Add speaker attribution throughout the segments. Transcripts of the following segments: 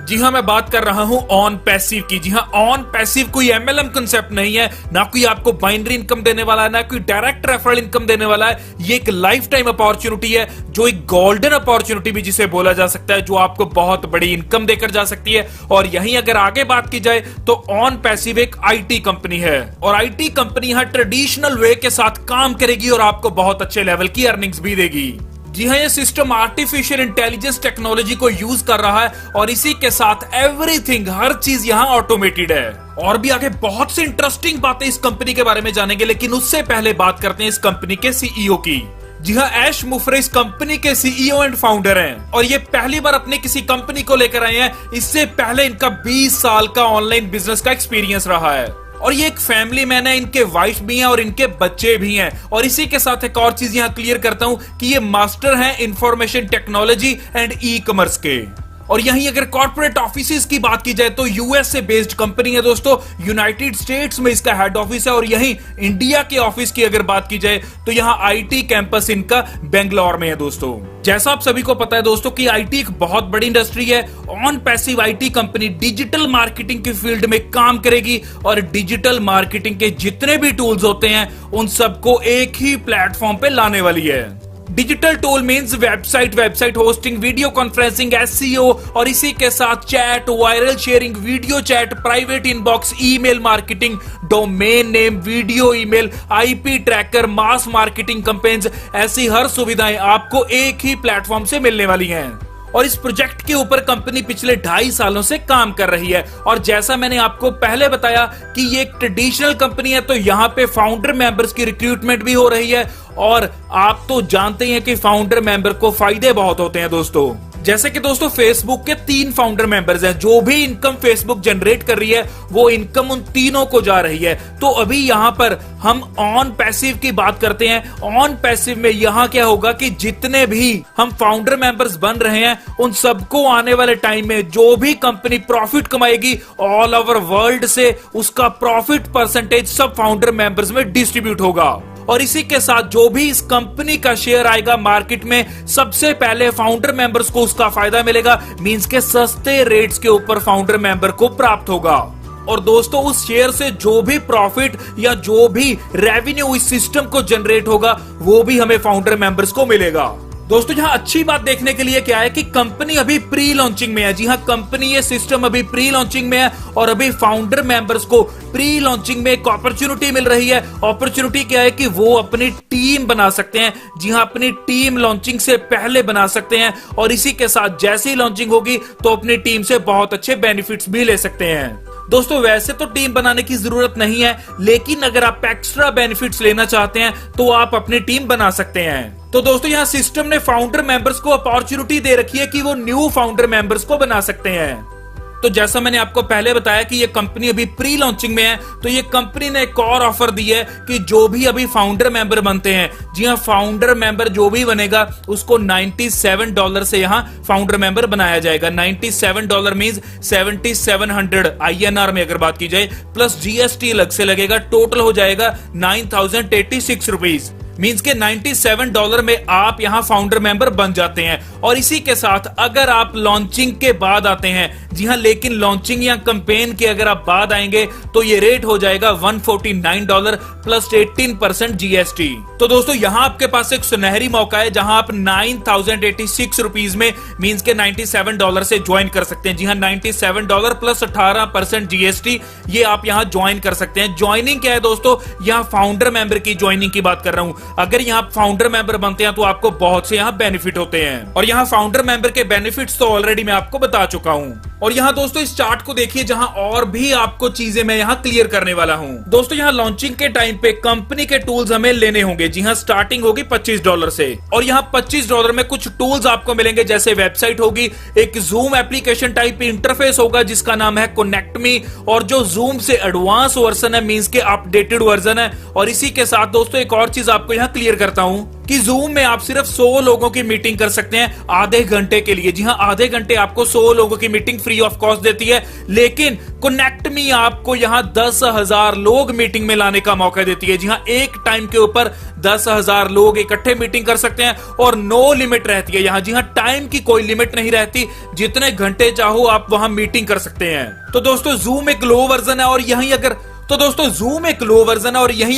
Speaker 1: जी हाँ, मैं बात कर रहा हूँ ऑन पैसिव की। जी हाँ, ऑन पैसिव कोई एमएलएम कंसेप्ट नहीं है, ना कोई आपको बाइनरी इनकम देने वाला है, ना कोई डायरेक्ट रेफरल इनकम देने वाला है। ये एक लाइफ टाइम अपॉर्चुनिटी है, जो एक गोल्डन अपॉर्चुनिटी भी जिसे बोला जा सकता है, जो आपको बहुत बड़ी इनकम देकर जा सकती है। और यहीं अगर आगे बात की जाए तो ऑन पैसिव एक आईटी कंपनी है, और आईटी कंपनी यहाँ ट्रेडिशनल वे के साथ काम करेगी और आपको बहुत अच्छे लेवल की अर्निंग्स भी देगी। जी हाँ, ये सिस्टम आर्टिफिशियल इंटेलिजेंस टेक्नोलॉजी को यूज कर रहा है और इसी के साथ एवरीथिंग, हर चीज यहाँ ऑटोमेटेड है। और भी आगे बहुत सी इंटरेस्टिंग बातें इस कंपनी के बारे में जानेंगे, लेकिन उससे पहले बात करते हैं इस कंपनी के सीईओ की। जी हाँ, ऐश मुफरे इस कंपनी के सीईओ एंड फाउंडर हैं और ये पहली बार अपनी किसी कंपनी को लेकर आए हैं। इससे पहले इनका 20 साल का ऑनलाइन बिजनेस का एक्सपीरियंस रहा है और ये एक फैमिली मैन है। इनके वाइफ भी हैं और इनके बच्चे भी हैं। और इसी के साथ एक और चीज यहाँ क्लियर करता हूं कि ये मास्टर हैं information technology and e commerce के। और यहीं अगर कॉर्पोरेट ऑफिसेज की बात की जाए तो यूएस से बेस्ड कंपनी है दोस्तों, यूनाइटेड स्टेट्स में इसका हेड ऑफिस है। और यहीं इंडिया के ऑफिस की अगर बात की जाए तो यहाँ आईटी कैंपस इनका बेंगलोर में है दोस्तों। जैसा आप सभी को पता है दोस्तों कि आईटी एक बहुत बड़ी इंडस्ट्री है। On passive IT company digital marketing की फील्ड में काम करेगी और डिजिटल मार्केटिंग के जितने भी टूल्स होते हैं उन सबको एक ही प्लेटफॉर्म पे लाने वाली है। Digital tool means website hosting, video conferencing, SEO और इसी के साथ chat, viral sharing, video chat, private inbox, email marketing, domain name, video email, IP tracker, mass marketing campaigns, ऐसी हर सुविधाएं आपको एक ही प्लेटफॉर्म से मिलने वाली हैं। और इस प्रोजेक्ट के ऊपर कंपनी पिछले 2.5 सालों से काम कर रही है। और जैसा मैंने आपको पहले बताया कि ये एक ट्रेडिशनल कंपनी है, तो यहाँ पे फाउंडर मेंबर्स की रिक्रूटमेंट भी हो रही है। और आप तो जानते हैं कि फाउंडर मेंबर को फायदे बहुत होते हैं दोस्तों। जैसे कि दोस्तों फेसबुक के 3 फाउंडर मेंबर्स हैं। जो भी इनकम फेसबुक जनरेट कर रही है वो इनकम उन तीनों को जा रही है। तो अभी यहां पर हम ऑन पैसिव की बात करते हैं। ऑन पैसिव में यहां क्या होगा कि जितने भी हम फाउंडर मेंबर्स बन रहे हैं उन सबको आने वाले टाइम में जो भी कंपनी प्रॉफिट कमाएगी ऑल ओवर वर्ल्ड से उसका प्रॉफिट परसेंटेज सब फाउंडर मेंबर्स में डिस्ट्रीब्यूट होगा। और इसी के साथ जो भी इस कंपनी का शेयर आएगा मार्केट में सबसे पहले फाउंडर मेंबर्स को उसका फायदा मिलेगा। मींस के सस्ते रेट्स के ऊपर फाउंडर मेंबर को प्राप्त होगा। और दोस्तों उस शेयर से जो भी प्रॉफिट या जो भी रेवेन्यू इस सिस्टम को जनरेट होगा वो भी हमें फाउंडर मेंबर्स को मिलेगा। दोस्तों यहाँ अच्छी बात देखने के लिए क्या है कि कंपनी अभी प्री लॉन्चिंग में है। जी हाँ, कंपनी ये सिस्टम अभी प्री लॉन्चिंग में है और अभी फाउंडर मेंबर्स को प्री लॉन्चिंग में एक अपॉर्चुनिटी मिल रही है। अपॉर्चुनिटी क्या है कि वो अपनी टीम बना सकते हैं। जी हाँ, अपनी टीम लॉन्चिंग से पहले बना सकते हैं और इसी के साथ जैसे ही लॉन्चिंग होगी तो अपनी टीम से बहुत अच्छे बेनिफिट्स भी ले सकते हैं। दोस्तों वैसे तो टीम बनाने की जरूरत नहीं है, लेकिन अगर आप एक्स्ट्रा बेनिफिट्स लेना चाहते हैं तो आप अपनी टीम बना सकते हैं। तो दोस्तों यहाँ सिस्टम ने फाउंडर मेंबर्स को अपॉर्चुनिटी दे रखी है कि वो न्यू फाउंडर मेंबर्स को बना सकते हैं। तो जैसा मैंने आपको पहले बताया कि ये कंपनी अभी प्री लॉन्चिंग में है, तो ये कंपनी ने एक और ऑफर दी है कि जो भी अभी फाउंडर मेंबर बनते हैं, जी हाँ, फाउंडर मेंबर जो भी बनेगा उसको $97 से यहाँ फाउंडर मेंबर बनाया जाएगा। $97 मींस 7700 INR में अगर बात की जाए, प्लस जीएसटी अलग से लगेगा, टोटल हो जाएगा 9086 रुपीज। मींस के $97 में आप यहां फाउंडर मेंबर बन जाते हैं। और इसी के साथ अगर आप लॉन्चिंग के बाद आते हैं, जी हां, लेकिन लॉन्चिंग या कैंपेन के अगर आप बाद आएंगे तो ये रेट हो जाएगा $149 प्लस 18% जीएसटी। तो दोस्तों यहां आपके पास एक सुनहरी मौका है जहां आप 9086 रुपीज में मींस के $97 से ज्वाइन कर सकते हैं। जी हां, $97 प्लस 18% जीएसटी, ये आप यहां ज्वाइन कर सकते हैं। ज्वाइनिंग क्या है दोस्तों, यहां फाउंडर मेंबर की ज्वाइनिंग की बात कर रहा हूं। अगर यहाँ फाउंडर मेंबर बनते हैं तो आपको बहुत से यहाँ बेनिफिट होते हैं और यहाँ फाउंडर मेंबर के बेनिफिट्स तो ऑलरेडी मैं आपको बता चुका हूँ। और यहाँ दोस्तों इस चार्ट को देखिए जहाँ और भी आपको चीजें मैं यहाँ क्लियर करने वाला हूँ। दोस्तों यहाँ लॉन्चिंग के टाइम पे कंपनी के टूल्स हमें लेने होंगे। जी हाँ, स्टार्टिंग होगी $25 से और यहाँ $25 में कुछ टूल्स आपको मिलेंगे, जैसे वेबसाइट होगी, एक जूम एप्लीकेशन टाइप इंटरफेस होगा जिसका नाम है कनेक्ट मी, और जो जूम से एडवांस वर्जन है मींस के अपडेटेड वर्जन है। और इसी के साथ दोस्तों एक और चीज आपको यहाँ क्लियर करता हूं कि जूम में आप सिर्फ 100 लोगों की मीटिंग कर सकते हैं आधे घंटे के लिए। जी हां, आधे घंटे आपको 100 लोगों की मीटिंग फ्री ऑफ कॉस्ट देती है। लेकिन कनेक्ट मी आपको यहां 10,000 लोग मीटिंग में लाने का मौका देती है। जी हां, एक टाइम के ऊपर 10,000 लोग इकट्ठे मीटिंग कर सकते हैं और नो लिमिट रहती है यहां। जी हां, टाइम की कोई लिमिट नहीं रहती, जितने घंटे चाहो आप वहां मीटिंग कर सकते हैं। तो दोस्तों जूम एक लो वर्जन है और यहीं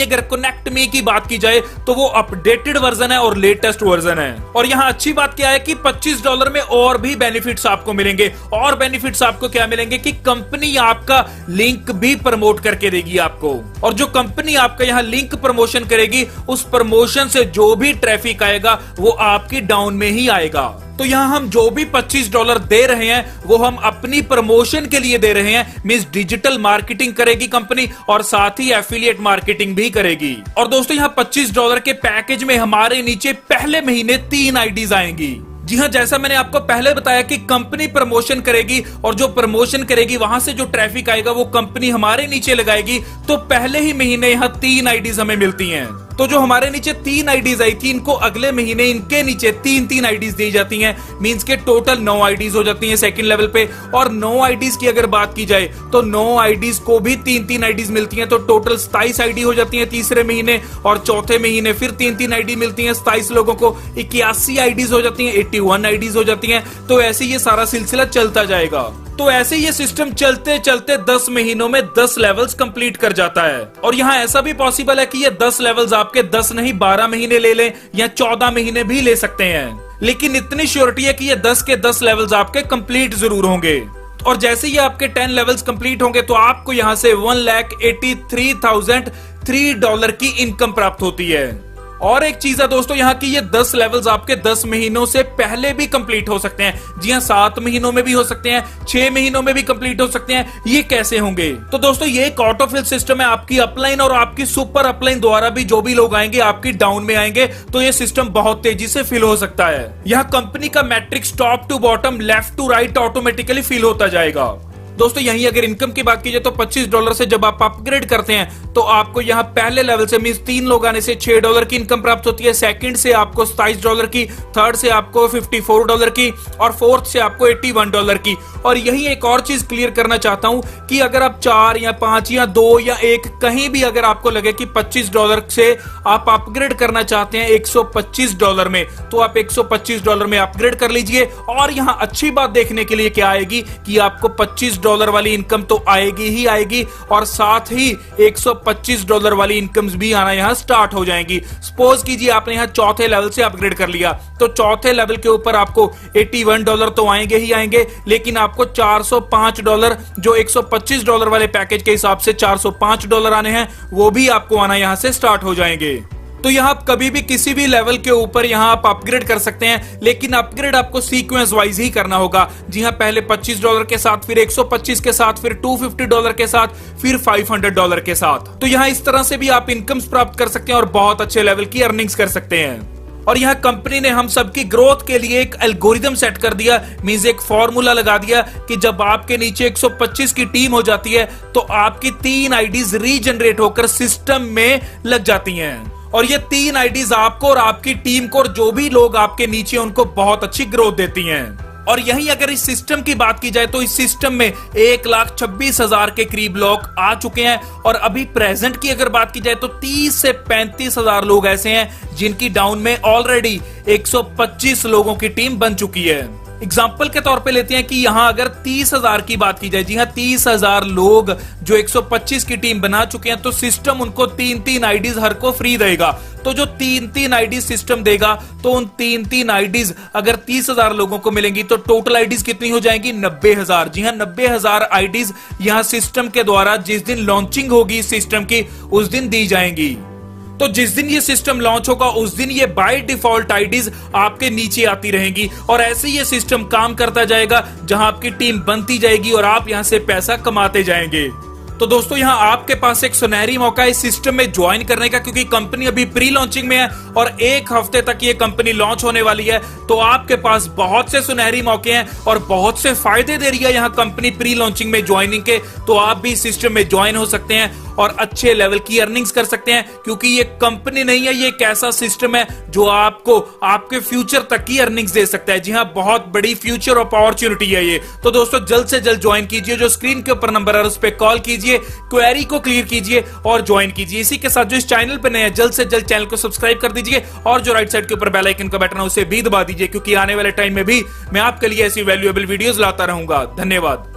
Speaker 1: अगर कनेक्ट मी की बात की जाए तो वो अपडेटेड वर्जन है और लेटेस्ट वर्जन है। और यहां अच्छी बात क्या है कि $25 में और भी बेनिफिट्स आपको मिलेंगे। और बेनिफिट्स आपको क्या मिलेंगे कि कंपनी आपका लिंक भी प्रमोट करके देगी आपको, और जो कंपनी आपका यहां लिंक प्रमोशन करेगी उस प्रमोशन से जो भी ट्रैफिक आएगा वो आपकी डाउन में ही आएगा। तो यहां हम जो भी $25 दे रहे हैं वो हम अपनी प्रमोशन के लिए दे रहे हैं। मींस डिजिटल मार्केटिंग करेगी कंपनी और साथ ही एफिलिएट मार्केटिंग भी करेगी। और दोस्तों यहां $25 के पैकेज में हमारे नीचे पहले महीने 3 आईडीज आएंगी। जी हां, जैसा मैंने आपको पहले बताया कि कंपनी प्रमोशन करेगी और जो प्रमोशन करेगी वहां से जो ट्रैफिक आएगा वो कंपनी हमारे नीचे लगाएगी। तो पहले ही महीने यहां 3 आईडीज हमें मिलती हैं। तो जो हमारे नीचे 3 आईडीज आई थी, इनको अगले महीने इनके नीचे 3 आईडीज दी जाती हैं। मींस के टोटल 9 आईडीज हो जाती हैं सेकंड लेवल पे। और 9 आईडीज की अगर बात की जाए तो 9 आईडीज को भी 3 आईडीज मिलती हैं। तो टोटल 27 आईडी हो जाती हैं तीसरे महीने, और चौथे महीने फिर 3 आईडी मिलती हैं 27 लोगों को। 81 आईडीज हो जाती हैं, 81 आईडीज हो जाती हैं। तो ऐसे ये सारा सिलसिला चलता जाएगा। तो ऐसे ये सिस्टम चलते चलते 10 महीनों में 10 लेवल्स कंप्लीट कर जाता है। और यहां ऐसा भी पॉसिबल है कि ये 10 लेवल्स आपके 10 नहीं 12 महीने ले लें या 14 महीने भी ले सकते हैं। लेकिन इतनी श्योरिटी है कि ये 10 के 10 लेवल्स आपके कंप्लीट जरूर होंगे। और जैसे ही आपके 10 लेवल्स कंप्लीट होंगे तो आपको यहां से $1,83,003 की इनकम प्राप्त होती है। और एक चीज है दोस्तों यहाँ की, ये 10 लेवल्स आपके 10 महीनों से पहले भी कंप्लीट हो सकते हैं। जी हाँ, 7 महीनों में भी हो सकते हैं, 6 महीनों में भी कंप्लीट हो सकते हैं। ये कैसे होंगे? तो दोस्तों ये एक ऑटोफिल सिस्टम है। आपकी अपलाइन और आपकी सुपर अपलाइन द्वारा भी जो भी लोग आएंगे आपकी डाउन में आएंगे तो ये सिस्टम बहुत तेजी से फिल हो सकता है। यहाँ कंपनी का matrix top to bottom, left to right automatically fill होता जाएगा। दोस्तों यहीं अगर इनकम की बात की जाए तो $25 से जब आप अपग्रेड करते हैं तो आपको यहाँ पहले लेवल से मींस 3 लोग आने से $6 की इनकम प्राप्त होती है। सेकंड से आपको $27 की, थर्ड से आपको $54 की, और फोर्थ से आपको $81 की। और यही एक और चीज क्लियर करना चाहता हूं कि अगर आप 4 या 5 या 2 या 1 कहीं भी अगर आपको लगे कि $25 से आप अपग्रेड करना चाहते हैं $125 में, तो आप $125 में अपग्रेड कर लीजिए। और यहाँ अच्छी बात देखने के लिए क्या आएगी कि आपको $25 वाली इनकम तो आएगी ही आएगी, और साथ ही $125 वाली इनकम्स भी आना यहाँ स्टार्ट हो जाएंगी। सपोज कीजिए आपने यहाँ चौथे लेवल से अपग्रेड कर लिया, तो चौथे लेवल के ऊपर आपको $81 तो आएंगे ही आएंगे, लेकिन आपको $405 जो $125 वाले पैकेज के हिसाब से $405 आने हैं, वो भी आपको आना यहाँ से स्टार्ट हो जाएंगे। तो यहाँ आप कभी भी किसी भी लेवल के ऊपर यहाँ आप अपग्रेड कर सकते हैं, लेकिन अपग्रेड आपको सीक्वेंस वाइज ही करना होगा। जी हाँ, पहले $25 के साथ, फिर $125 के साथ, फिर $250 के साथ, फिर $500 के साथ। तो यहाँ इस तरह से भी आप इनकम्स प्राप्त कर सकते हैं और बहुत अच्छे लेवल की अर्निंग्स कर सकते हैं। और यहाँ कंपनी ने हम सबकी ग्रोथ के लिए एक एल्गोरिथम सेट कर दिया, मींस एक फॉर्मूला लगा दिया कि जब आपके नीचे 125 की टीम हो जाती है तो आपकी 3 आईडीज रीजनरेट होकर सिस्टम में लग जाती हैं। और ये 3 आईडीज आपको और आपकी टीम को और जो भी लोग आपके नीचे उनको बहुत अच्छी ग्रोथ देती हैं। और यहीं अगर इस सिस्टम की बात की जाए तो इस सिस्टम में 1,26,000 के करीब लोग आ चुके हैं। और अभी प्रेजेंट की अगर बात की जाए तो 30 से 35,000 लोग ऐसे हैं जिनकी डाउन में ऑलरेडी 125 लोगों की टीम बन चुकी है। एग्जाम्पल के तौर पे लेते हैं कि यहां अगर 30,000 की बात की जाए, जी हाँ 30,000 लोग जो 125 की टीम बना चुके हैं, तो सिस्टम उनको 3 आईडीज हर को फ्री देगा। तो जो 3 आईडीज सिस्टम देगा, तो उन 3 आईडीज अगर 30,000 लोगों को मिलेंगी तो टोटल आईडीज कितनी हो जाएंगी? 90,000। जी हाँ, 90,000 आईडीज यहां सिस्टम के द्वारा जिस दिन लॉन्चिंग होगी सिस्टम की उस दिन दी जाएंगी। तो जिस दिन ये सिस्टम लॉन्च होगा उस दिन ये बाय डिफॉल्ट आईडीज आपके नीचे आती रहेंगी, और ऐसे ये सिस्टम काम करता जाएगा जहां आपकी टीम बनती जाएगी और आप यहां से पैसा कमाते जाएंगे। तो दोस्तों यहाँ आपके पास एक सुनहरी मौका है इस सिस्टम में ज्वाइन करने का, क्योंकि कंपनी अभी प्री लॉन्चिंग में है और 1 हफ्ते तक ये कंपनी लॉन्च होने वाली है। तो आपके पास बहुत से सुनहरी मौके हैं और बहुत से फायदे दे रही है यहाँ कंपनी प्री लॉन्चिंग में ज्वाइनिंग के। तो आप भी इस सिस्टम में ज्वाइन हो सकते हैं और अच्छे लेवल की अर्निंग्स कर सकते हैं, क्योंकि ये कंपनी नहीं है, ये एक ऐसा सिस्टम है जो आपको आपके फ्यूचर तक की अर्निंग्स दे सकता है। जी हां, बहुत बड़ी फ्यूचर अपॉर्चुनिटी है ये। तो दोस्तों जल्द से जल्द ज्वाइन कीजिए, जो स्क्रीन के ऊपर नंबर है उस पर कॉल कीजिए, क्वेरी को क्लियर कीजिए और ज्वाइन कीजिए। इसी के साथ जो इस चैनल पर नए हैं, जल्द से जल्द चैनल को सब्सक्राइब कर दीजिए और जो राइट साइड के ऊपर बेल आइकन का बटन है उसे भी दबा दीजिए, क्योंकि आने वाले टाइम में भी मैं आपके लिए ऐसी वैल्यूएबल वीडियोस लाता रहूंगा। धन्यवाद।